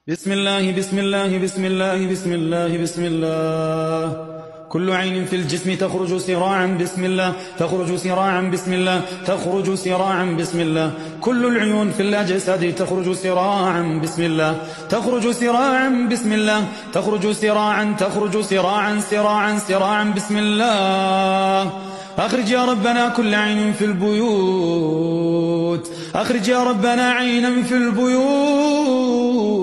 بسم الله بسم الله بسم الله بسم الله بسم الله. كل عين في الجسم تخرج سراعا بسم الله، تخرج سراعا بسم الله، تخرج سراعا بسم الله. كل العيون في الأجساد تخرج سراعا بسم الله، تخرج سراعا بسم الله، تخرج سراعا، تخرج سراعا سراعا سراعا بسم الله. أخرج يا ربنا كل عين في البيوت، أخرج يا ربنا عينا في البيوت،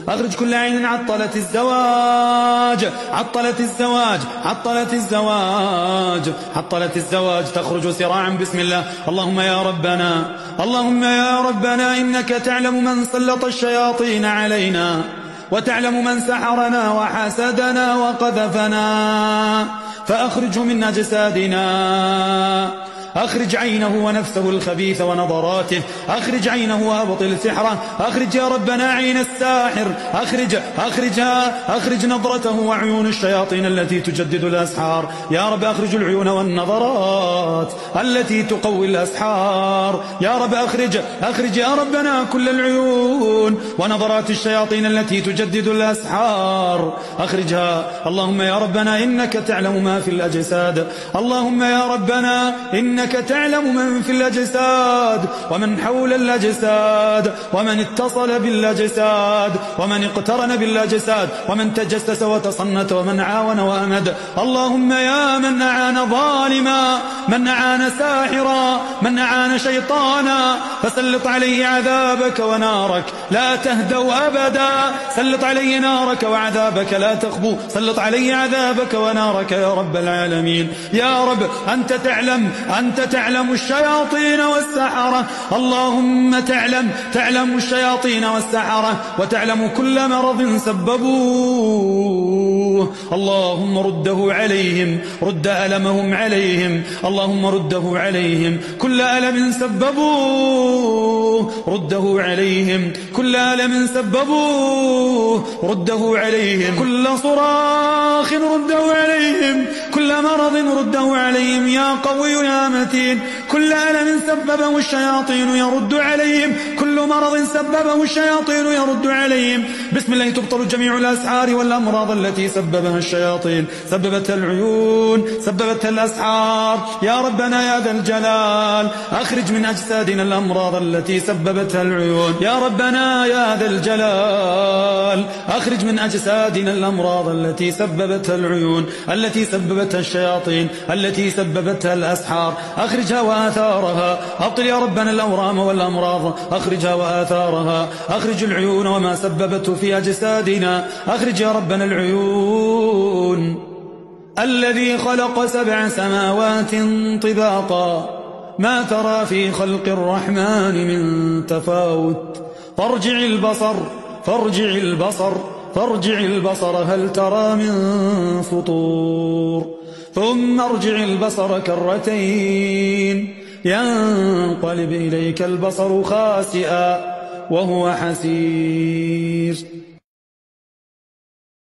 أخرج كل عين عطلت الزواج، عطلت الزواج، عطلت الزواج، عطلت الزواج، تخرج سراعا بسم الله. اللهم يا ربنا، اللهم يا ربنا إنك تعلم من سلط الشياطين علينا، وتعلم من سحرنا وحسدنا وقذفنا، فأخرجه من أجسادنا، أخرج عينه ونفسه الخبيث ونظراته، أخرج عينه وأبطل سحره، أخرج يا ربنا عين الساحر، أخرج نظرته وعيون الشياطين التي تجدد الأسحار، يا رب أخرج العيون والنظرات التي تقوي الأسحار، يا رب أخرج يا ربنا كل العيون ونظرات الشياطين التي تجدد الأسحار، أخرجها. اللهم يا ربنا إنك تعلم ما في الأجساد، اللهم يا ربنا إنك تعلم من في الأجساد ومن حول الأجساد ومن اتصل بالأجساد ومن اقترن بالأجساد ومن تجسس وتصنت ومن عاون وأمد. اللهم يا من أعان ظالما، من أعان ساحرا، من أعان شيطانا، فسلط عليه عذابك ونارك لا تهدوا أبدا، سلط عليه نارك وعذابك لا تخبو، سلط عليه عذابك ونارك يا رب العالمين. يا رب أنت تعلم الشياطين والسحرة، اللهم تعلم الشياطين والسحرة، وتعلم كل مرض سببوه، اللهم رده عليهم، رد ألمهم عليهم، اللهم رده عليهم، كل ألم سببوه رده عليهم، كل ألم سببوه رده عليهم، كل صراخ رده عليهم، كل مرض رده عليهم يا قوي يا متين، كل ألم سببه الشياطين يرد عليهم، كل مرض سببه الشياطين يرد عليهم. بسم الله تبطل جميع الأسحار والأمراض التي سببها الشياطين، سببتها العيون، سببتها الأسحار، يا ربنا يا ذا الجلال أخرج من أجسادنا الأمراض التي سببتها العيون، يا ربنا يا ذا الجلال أخرج من أجسادنا الأمراض التي سببتها العيون، التي سببتها الشياطين، التي سببتها الأسحار، أخرجها وآثارها، أبطل يا ربنا الأورام والأمراض، أخرجها وآثارها، أخرج العيون وما سببته في أجسادنا، أخرج يا ربنا العيون. الذي خلق 7 سماوات طباقا، ما ترى في خلق الرحمن من تفاوت، فارجع البصر، فارجع البصر، فارجع البصر هل ترى من فطور، ثم ارجع البصر كرتين ينقلب إليك البصر خاسئا وهو حسير.